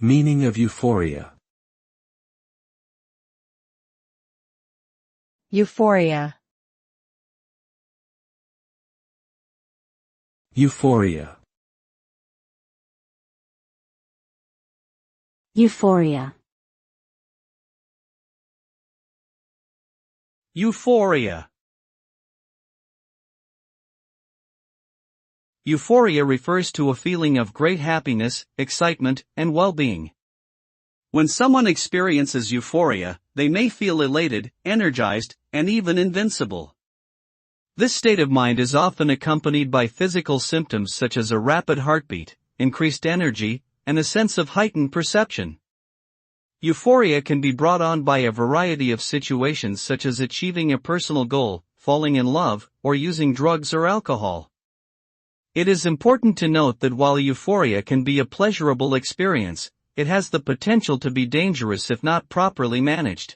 Meaning of euphoria. Euphoria. Euphoria. Euphoria. Euphoria. Euphoria refers to a feeling of great happiness, excitement, and well-being. When someone experiences euphoria, they may feel elated, energized, and even invincible. This state of mind is often accompanied by physical symptoms such as a rapid heartbeat, increased energy, and a sense of heightened perception. Euphoria can be brought on by a variety of situations such as achieving a personal goal, falling in love, or using drugs or alcohol. It is important to note that while euphoria can be a pleasurable experience, it has the potential to be dangerous if not properly managed.